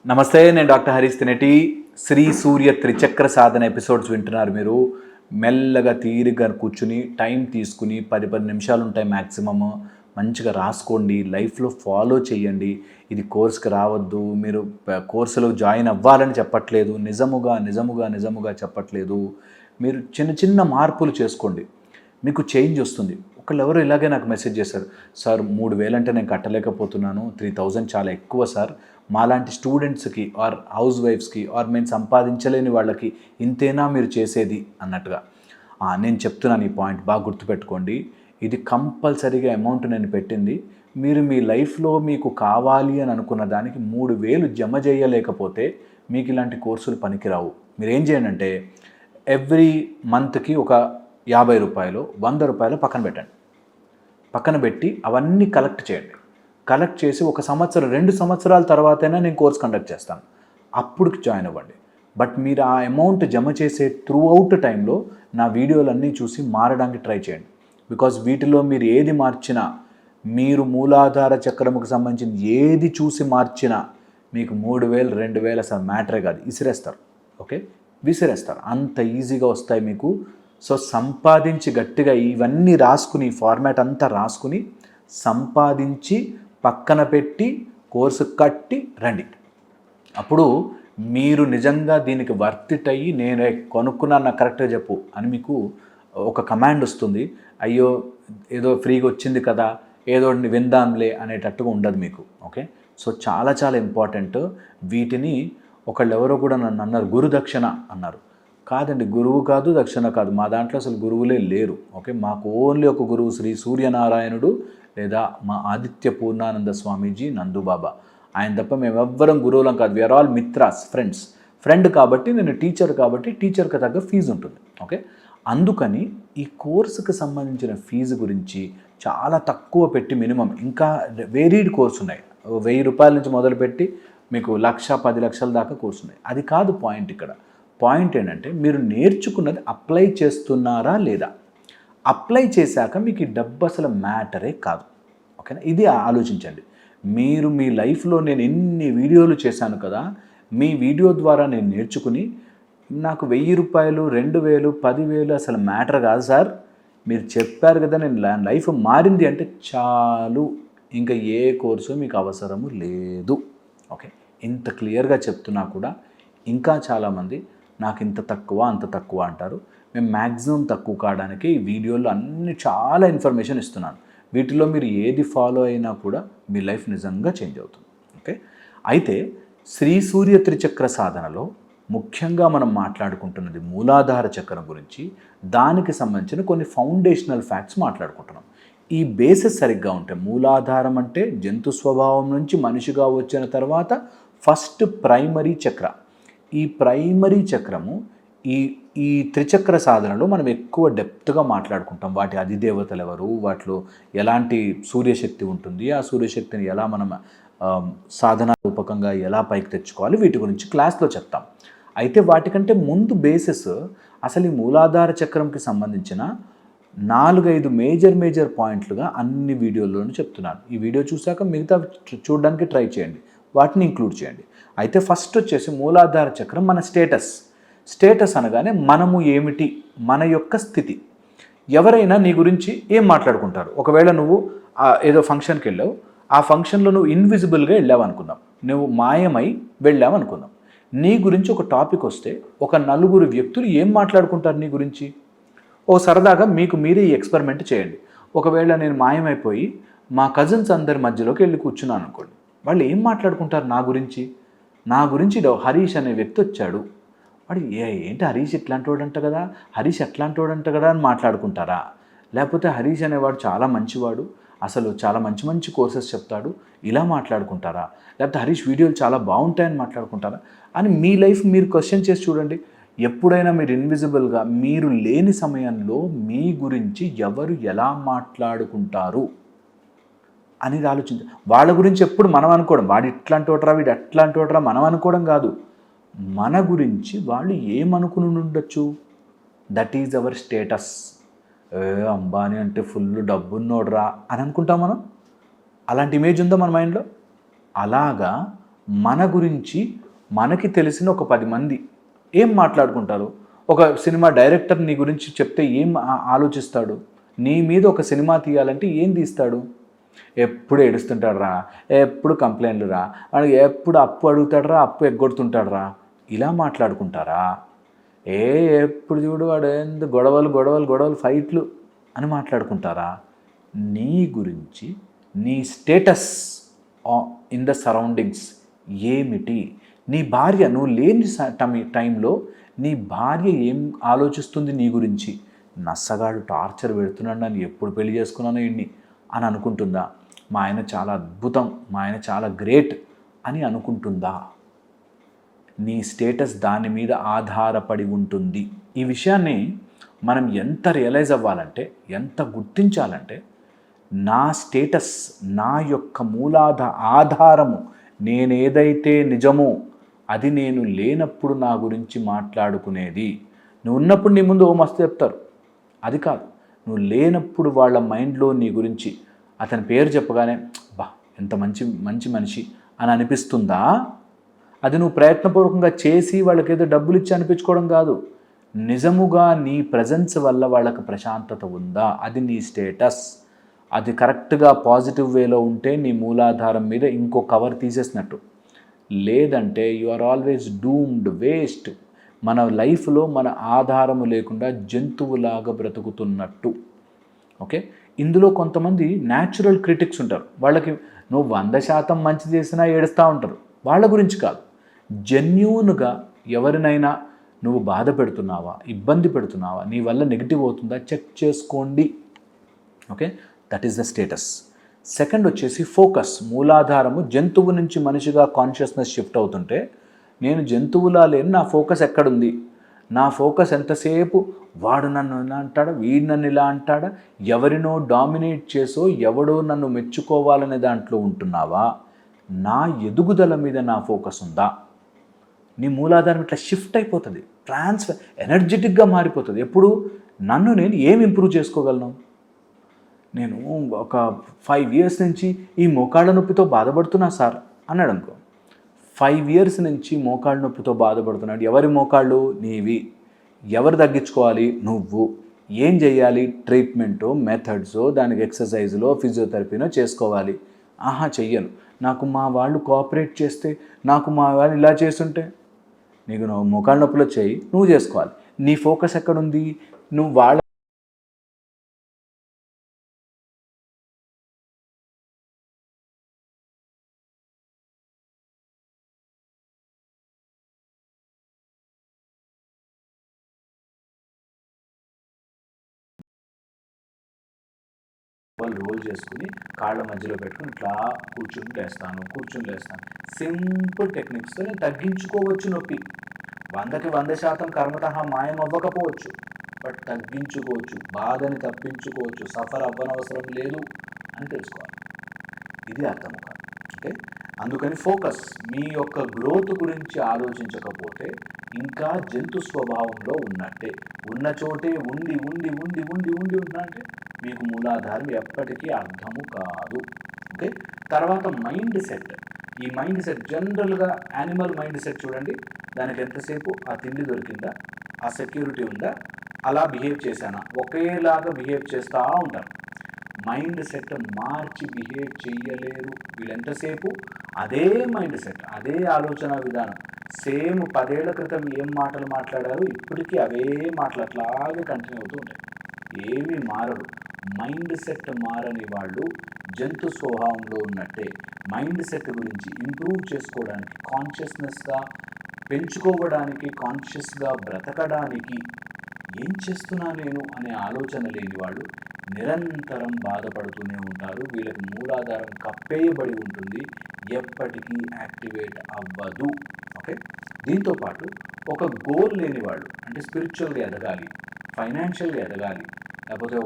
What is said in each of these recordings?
నమస్తే, నేను డాక్టర్ హరీష్ తినేటి. శ్రీ సూర్య త్రిచక్ర సాధన ఎపిసోడ్స్ వింటున్నారు మీరు. మెల్లగా తీరిగ్గా కూర్చుని టైం తీసుకుని 10 నిమిషాలు ఉంటాయి మ్యాక్సిమమ్. మంచిగా రాసుకోండి, లైఫ్లో ఫాలో చేయండి. ఇది కోర్స్కి రావద్దు, మీరు కోర్సులో జాయిన్ అవ్వాలని చెప్పట్లేదు, నిజముగా చెప్పట్లేదు. మీరు చిన్న చిన్న మార్పులు చేసుకోండి, మీకు చేంజ్ వస్తుంది. ఒకళ్ళెవరో ఇలాగే నాకు మెసేజ్ చేశారు, సార్ 3000 అంటే నేను కట్టలేకపోతున్నాను, 3000 చాలా ఎక్కువ సార్, మాలాంటి స్టూడెంట్స్కి ఆర్ హౌస్ వైఫ్స్కి ఆర్ మేము సంపాదించలేని వాళ్ళకి ఇంతేనా మీరు చేసేది అన్నట్టుగా. నేను చెప్తున్నాను ఈ పాయింట్ బాగా గుర్తుపెట్టుకోండి. ఇది కంపల్సరీగా అమౌంట్ నేను పెట్టింది. మీరు మీ లైఫ్లో మీకు కావాలి అని అనుకున్న దానికి 3000 జమ చేయలేకపోతే మీకు ఇలాంటి కోర్సులు పనికిరావు. మీరు ఏం చేయండి అంటే ఎవ్రీ మంత్కి ఒక రూ. 50, రూ. 100 పక్కన పెట్టండి. పక్కన పెట్టి అవన్నీ కలెక్ట్ చేయండి. కలెక్ట్ చేసి 1 సంవత్సరం 2 సంవత్సరాల తర్వాతైనా నేను కోర్స్ కండక్ట్ చేస్తాను, అప్పుడు జాయిన్ అవ్వండి. బట్ మీరు ఆ అమౌంట్ జమ చేసే త్రూ అవుట్ టైంలో నా వీడియోలన్నీ చూసి మారడానికి ట్రై చేయండి. బికాజ్ వీటిలో మీరు ఏది మార్చినా, మీరు మూలాధార చక్రముకు సంబంధించిన ఏది చూసి మార్చినా మీకు 3000, 2000 అసలు మ్యాటరే కాదు, విసిరేస్తారు. ఓకే, విసిరేస్తారు, అంత ఈజీగా వస్తాయి మీకు. సో సంపాదించి గట్టిగా ఇవన్నీ రాసుకుని, ఫార్మాట్ అంతా రాసుకుని సంపాదించి పక్కన పెట్టి కోర్సు కట్టి రండి. అప్పుడు మీరు నిజంగా దీనికి వర్తిట్ అయ్యి నేను కొనుక్కున్నాను నాకు కరెక్ట్గా చెప్పు అని మీకు ఒక కమాండ్ వస్తుంది. అయ్యో ఏదో ఫ్రీగా వచ్చింది కదా, ఏదో విందాంలే అనేటట్టుగా ఉండదు మీకు. ఓకే, సో చాలా చాలా ఇంపార్టెంట్. వీటిని ఒకళ్ళు ఎవరో కూడా నన్ను అన్నారు, గురుదక్షిణ అన్నారు. కాదండి, గురువు కాదు, దక్షిణ కాదు, మా దాంట్లో అసలు గురువులే లేరు. ఓకే, మాకు ఓన్లీ ఒక గురువు శ్రీ సూర్యనారాయణుడు లేదా మా ఆదిత్య పూర్ణానంద స్వామీజీ నందుబాబా, ఆయన తప్ప మేమెవ్వరం గురువులం కాదు. వీఆర్ ఆల్ మిత్రాస్, ఫ్రెండ్ కాబట్టి నేను టీచర్ కాబట్టి టీచర్కి తగ్గ ఫీజు ఉంటుంది. ఓకే, అందుకని ఈ కోర్సుకు సంబంధించిన ఫీజు గురించి చాలా తక్కువ పెట్టి మినిమం, ఇంకా వేరీడ్ కోర్సు ఉన్నాయి, రూ. 1000 నుంచి మొదలుపెట్టి మీకు 1,00,000, 10 లక్షల దాకా కోర్సు ఉన్నాయి. అది కాదు పాయింట్. ఇక్కడ పాయింట్ ఏంటంటే మీరు నేర్చుకున్నది అప్లై చేస్తున్నారా లేదా. అప్లై చేశాక మీకు ఈ డబ్బు అసలు మ్యాటరే కాదు. ఓకేనా, ఇది ఆలోచించండి. మీరు మీ లైఫ్లో నేను ఎన్ని వీడియోలు చేశాను కదా, మీ వీడియో ద్వారా నేను నేర్చుకుని నాకు 1000 రూపాయలు, 2000, 10,000 అసలు మ్యాటర్ కాదు సార్, మీరు చెప్పారు కదా నేను లైఫ్ మారింది అంటే చాలు, ఇంకా ఏ కోర్సు మీకు అవసరము లేదు. ఓకే, ఇంత క్లియర్గా చెప్తున్నా కూడా ఇంకా చాలామంది నాకు ఇంత తక్కువ అంత తక్కువ అంటారు. మేము మ్యాక్సిమం తక్కువ కావడానికి ఈ వీడియోలో అన్ని చాలా ఇన్ఫర్మేషన్ ఇస్తున్నాను. వీటిలో మీరు ఏది ఫాలో అయినా కూడా మీ లైఫ్ నిజంగా చేంజ్ అవుతుంది. ఓకే, అయితే శ్రీ సూర్య త్రిచక్ర సాధనలో ముఖ్యంగా మనం మాట్లాడుకుంటున్నది మూలాధార చక్రం గురించి. దానికి సంబంధించిన కొన్ని ఫౌండేషనల్ ఫ్యాక్ట్స్ మాట్లాడుకుంటున్నాం. ఈ బేసిస్ సరిగ్గా ఉంటే, మూలాధారం అంటే జంతు స్వభావం నుంచి మనిషిగా వచ్చిన తర్వాత ఫస్ట్ ప్రైమరీ చక్ర. ఈ ప్రైమరీ చక్రము ఈ త్రిచక్ర సాధనలో మనం ఎక్కువ డెప్త్గా మాట్లాడుకుంటాం. వాటి అధిదేవతలు ఎవరు, వాటిలో ఎలాంటి సూర్యశక్తి ఉంటుంది, ఆ సూర్యశక్తిని ఎలా మనం సాధన రూపకంగా ఎలా పైకి తెచ్చుకోవాలి, వీటి గురించి క్లాస్లో చెప్తాం. అయితే వాటికంటే ముందు బేసిస్ అసలు ఈ మూలాధార చక్రంకి సంబంధించిన 4-5 మేజర్ పాయింట్లుగా అన్ని వీడియోల్లోనూ చెప్తున్నాను. ఈ వీడియో చూశాక మిగతా చూడడానికి ట్రై చేయండి, వాటిని ఇంక్లూడ్ చేయండి. అయితే ఫస్ట్ వచ్చేసి మూలాధార చక్రం మన స్టేటస్ అనగానే మనము ఏమిటి, మన యొక్క స్థితి. ఎవరైనా నీ గురించి ఏం మాట్లాడుకుంటారు. ఒకవేళ నువ్వు ఏదో ఫంక్షన్కి వెళ్ళావు, ఆ ఫంక్షన్లో నువ్వు ఇన్విజిబుల్గా వెళ్ళావు అనుకుందాం, నువ్వు మాయమై వెళ్ళావు అనుకుందాం. నీ గురించి ఒక టాపిక్ వస్తే ఒక 4 వ్యక్తులు ఏం మాట్లాడుకుంటారు నీ గురించి. ఓ సరదాగా మీకు మీరే ఈ ఎక్స్పెరిమెంట్ చేయండి. ఒకవేళ నేను మాయమైపోయి మా కజిన్స్ అందరి మధ్యలోకి వెళ్ళి కూర్చున్నాను అనుకోండి, వాళ్ళు ఏం మాట్లాడుకుంటారు నా గురించి హరీష్ అనే వ్యక్తి వచ్చాడు, వాడు ఏంటి హరీష్ ఇట్లాంటి వాడంట కదా, హరీష్ అట్లాంటి వాడంట కదా అని మాట్లాడుకుంటారా? లేకపోతే హరీష్ అనేవాడు చాలా మంచివాడు, అసలు చాలా మంచి కోర్సెస్ చెప్తాడు, ఇలా మాట్లాడుకుంటారా? లేకపోతే హరీష్ వీడియోలు చాలా బాగుంటాయని మాట్లాడుకుంటారా అని మీ లైఫ్ మీరు క్వశ్చన్ చేసి చూడండి. ఎప్పుడైనా మీరు ఇన్విజిబుల్గా మీరు లేని సమయంలో మీ గురించి ఎవరు ఎలా మాట్లాడుకుంటారు అనేది ఆలోచించ. వాళ్ళ గురించి ఎప్పుడు మనం అనుకోవడం, వాడు ఇట్లాంటి వాడరా, వీడు అట్లాంటి వాడరా మనం అనుకోవడం కాదు. మన గురించి వాళ్ళు ఏమనుకుని ఉండొచ్చు, that is our status. Ambani అంటే ఫుల్ డబ్బున్నోడ్రా అని అనుకుంటాం మనం. అలాంటి ఇమేజ్ ఉందా మన మైండ్లో? అలాగా మన గురించి మనకి తెలిసిన ఒక 10 మంది ఏం మాట్లాడుకుంటారు? ఒక సినిమా డైరెక్టర్ నీ గురించి చెప్తే ఏం ఆలోచిస్తాడు? నీ మీద ఒక సినిమా తీయాలంటే ఏం తీస్తాడు? ఎప్పుడు ఏడుస్తుంటాడు రా, ఎప్పుడు కంప్లైంట్లు రా, వాడికి ఎప్పుడు అప్పు అడుగుతాడు రా, అప్పు ఎగ్గొడుతుంటాడు రా, ఇలా మాట్లాడుకుంటారా? ఎప్పుడు చూడు వాడు ఎందుకు గొడవలు గొడవలు గొడవలు ఫైట్లు అని మాట్లాడుకుంటారా? నీ గురించి నీ స్టేటస్ ఇన్ ద సరౌండింగ్స్ ఏమిటి? నీ భార్య నువ్వు లేని టైంలో నీ భార్య ఏం ఆలోచిస్తుంది నీ గురించి? నచ్చగాడు టార్చర్ పెడుతున్నాడు, నన్ను ఎప్పుడు పెళ్లి చేసుకున్నానో ఇన్ని అని అనుకుంటుందా? మా ఆయన చాలా అద్భుతం, మా ఆయన చాలా గ్రేట్ అని అనుకుంటుందా? నీ స్టేటస్ దాని మీద ఆధారపడి ఉంటుంది. ఈ విషయాన్ని మనం ఎంత రియలైజ్ అవ్వాలంటే, ఎంత గుర్తించాలంటే, నా స్టేటస్, నా యొక్క ఆధారము నేనేదైతే నిజమో అది నేను లేనప్పుడు నా గురించి మాట్లాడుకునేది. నువ్వు ఉన్నప్పుడు నీ ముందు ఓ మస్తు చెప్తారు, అది కాదు. నువ్వు లేనప్పుడు వాళ్ళ మైండ్లో నీ గురించి అతని పేరు చెప్పగానే బా ఎంత మంచి మంచి మనిషి అని అనిపిస్తుందా? అది నువ్వు ప్రయత్నపూర్వకంగా చేసి వాళ్ళకి ఏదో డబ్బులు ఇచ్చి అనిపించుకోవడం కాదు. నిజముగా నీ ప్రజెన్స్ వల్ల వాళ్ళకి ప్రశాంతత ఉందా? అది నీ స్టేటస్. అది కరెక్ట్గా పాజిటివ్ వేలో ఉంటే నీ మూలాధారం మీద ఇంకో కవర్ తీసేసినట్టు. లేదంటే you are always doomed, waste. మన లైఫ్లో మన ఆధారము లేకుండా జంతువులాగా బ్రతుకుతున్నట్టు. ఓకే, ఇందులో కొంతమంది న్యాచురల్ క్రిటిక్స్ ఉంటారు. వాళ్ళకి నువ్వు 100% మంచి చేసినా ఏడుస్తూ ఉంటారు. వాళ్ళ గురించి కాదు, జెన్యూన్గా ఎవరినైనా నువ్వు బాధ పెడుతున్నావా, ఇబ్బంది పెడుతున్నావా, నీ వల్ల నెగిటివ్ అవుతుందా చెక్ చేసుకోండి. Okay, that is the status. Second వచ్చేసి ఫోకస్. మూలాధారము జంతువు నుంచి మనిషిగా కాన్షియస్నెస్ షిఫ్ట్ అవుతుంటే, నేను జంతువులా లేని, నా ఫోకస్ ఎక్కడుంది? నా ఫోకస్ ఎంతసేపు వాడు నన్ను ఇలా అంటాడా, వీడు నన్ను ఇలా అంటాడా, ఎవరినో డామినేట్ చేసో ఎవడో నన్ను మెచ్చుకోవాలనే దాంట్లో ఉంటున్నావా? నా ఎదుగుదల మీద నా ఫోకస్ ఉందా? నీ మూలాధారం ఇట్లా షిఫ్ట్ అయిపోతుంది, ట్రాన్స్ఫర్ ఎనర్జెటిక్గా మారిపోతుంది. ఎప్పుడు నన్ను నేను ఏం ఇంప్రూవ్ చేసుకోగలను? నేను ఒక 5 years నుంచి ఈ మోకాళ్ళ నొప్పితో బాధపడుతున్నా సార్ అన్నాడు అనుకో. 5 years నుంచి మోకాళ్ళ నొప్పితో బాధపడుతున్నాడు. ఎవరి మోకాళ్ళు? నీవి. ఎవరు తగ్గించుకోవాలి? నువ్వు. ఏం చేయాలి? ట్రీట్మెంటో, మెథడ్సో, దానికి ఎక్సర్సైజులో, ఫిజియోథెరపీనో చేసుకోవాలి. చెయ్యను, నాకు మా వాళ్ళు కోఆపరేట్ చేస్తే, నాకు మా వాళ్ళు ఇలా చేస్తుంటే, నీకు నువ్వు మోకాళ్ళ నొప్పిలో చేయి, నువ్వు చేసుకోవాలి. నీ ఫోకస్ ఎక్కడుంది? నువ్వు వాళ్ళ రోల్ చేసుకుని కాళ్ళ మధ్యలో పెట్టుకుని ఇట్లా కూర్చుని లేస్తాను. సింపుల్ టెక్నిక్స్తో నేను తగ్గించుకోవచ్చు నొప్పి. 100కి 100% కర్మతః మాయం అవ్వకపోవచ్చు, బట్ తగ్గించుకోవచ్చు, బాధని తప్పించుకోవచ్చు, సఫర్ అవ్వనవసరం లేదు అని తెలుసుకోవాలి. ఇది అర్థం కాదు. ఓకే, అందుకని ఫోకస్. మీ యొక్క గ్రోత్ గురించి ఆలోచించకపోతే ఇంకా జంతు స్వభావంలో ఉన్నట్టే. ఉన్న చోటే ఉండి ఉండి ఉండి ఉండి ఉండి ఉన్నట్టే మీకు మూలాధారం ఎప్పటికీ అర్థము కాదు. ఓకే, తర్వాత మైండ్ సెట్. ఈ మైండ్ సెట్ జనరల్గా యానిమల్ మైండ్ సెట్ చూడండి. దానికి ఎంతసేపు ఆ తిండి దొరికిందా, ఆ సెక్యూరిటీ ఉందా, అలా బిహేవ్ చేశానా, ఒకేలాగా బిహేవ్ చేస్తూ ఉంటారు. మైండ్ సెట్ మార్చి బిహేవ్ చేయలేరు వీళ్ళు. ఎంతసేపు అదే మైండ్ సెట్, అదే ఆలోచన విధానం, సేమ్ 10 ఏళ్ల క్రితం ఏం మాటలు మాట్లాడారు ఇప్పటికీ అవే మాటలు అట్లాగే కంటిన్యూ అవుతూ ఉంటాయి. ఏమీ మారడు. మైండ్ సెట్ మారని వాళ్ళు జంతు స్వభావంలో ఉన్నట్టే. మైండ్ సెట్ గురించి ఇంప్రూవ్ చేసుకోవడానికి, కాన్షియస్నెస్గా పెంచుకోవడానికి, కాన్షియస్గా బ్రతకడానికి ఏం చేస్తున్నా నేను అనే ఆలోచన లేని వాళ్ళు నిరంతరం బాధపడుతూనే ఉంటారు. వీళ్ళకి మూలాధారం కప్పేయబడి ఉంటుంది, ఎప్పటికీ యాక్టివేట్ అవ్వదు. ఓకే, దీంతోపాటు ఒక గోల్ లేని వాళ్ళు, అంటే స్పిరిచువల్గా ఎదగాలి, ఫైనాన్షియల్గా ఎదగాలి, లేకపోతే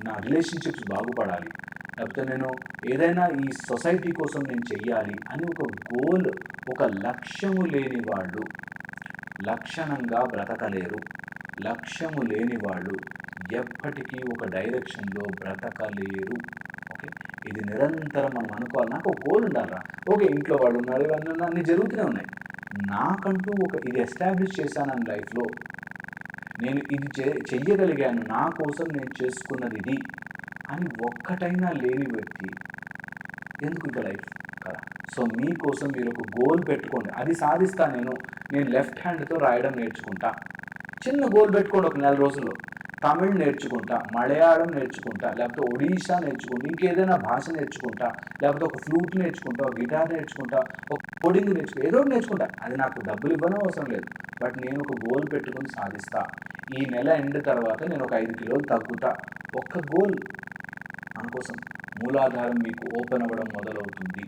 నా రిలేషన్షిప్స్ బాగుపడాలి, లేకపోతే నేను ఏదైనా ఈ సొసైటీ కోసం నేను చెయ్యాలి అని ఒక గోల్, ఒక లక్ష్యము లేని వాళ్ళు లక్షణంగా బ్రతకలేరు. లక్ష్యము లేని వాళ్ళు ఎప్పటికీ ఒక డైరెక్షన్లో బ్రతకలేరు. ఓకే, ఓకే, ఇది నిరంతరం మనం అనుకోవాలి. నాకు ఒక గోల్ ఉండాలిరా. ఓకే, ఇంట్లో వాళ్ళు ఉన్నారు, ఇవన్నీ ఉన్నాయి, అన్నీ జరుగుతూనే ఉన్నాయి. నాకంటూ ఒక ఇది ఎస్టాబ్లిష్ చేశాను నా లైఫ్లో, నేను ఇది చెయ్యగలిగాను, నా కోసం నేను చేసుకున్నది ఇది అని ఒక్కటైనా లేని వ్యక్తి ఎందుకు ఇంకా లైఫ్ కదా. సో మీకోసం మీరు ఒక గోల్ పెట్టుకోండి, అది సాధిస్తా నేను లెఫ్ట్ హ్యాండ్తో రాయడం నేర్చుకుంటా. చిన్న గోల్ పెట్టుకోండి, ఒక నెల రోజుల్లో తమిళ్ నేర్చుకుంటా, మలయాళం నేర్చుకుంటా, లేకపోతే ఒడిషా నేర్చుకుంటా, ఇంకేదైనా భాష నేర్చుకుంటా, లేకపోతే ఒక ఫ్లూట్ నేర్చుకుంటా, ఒక గిటార్ నేర్చుకుంటా, ఒక కోడింగ్ నేర్చుకుంటా, ఏదో ఒకటి నేర్చుకుంటా. అది నాకు డబ్బులు ఇవ్వడం అవసరం లేదు, బట్ నేను ఒక గోల్ పెట్టుకుని సాధిస్తా. ఈ నెల ఎండ్ తర్వాత నేను ఒక 5 కిలోలు తగ్గుతా. ఒక్క గోల్ మన కోసం మూలాధారం మీకు ఓపెన్ అవ్వడం మొదలవుతుంది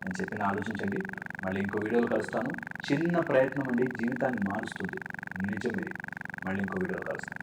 అని చెప్పి ఆలోచించండి. మళ్ళీ ఇంకో వీడియోలో కలుస్తాను. చిన్న ప్రయత్నం అండి జీవితాన్ని మారుస్తుంది, నిజం ఇది. మళ్ళీ ఇంకో వీడియోలో కలుస్తాను.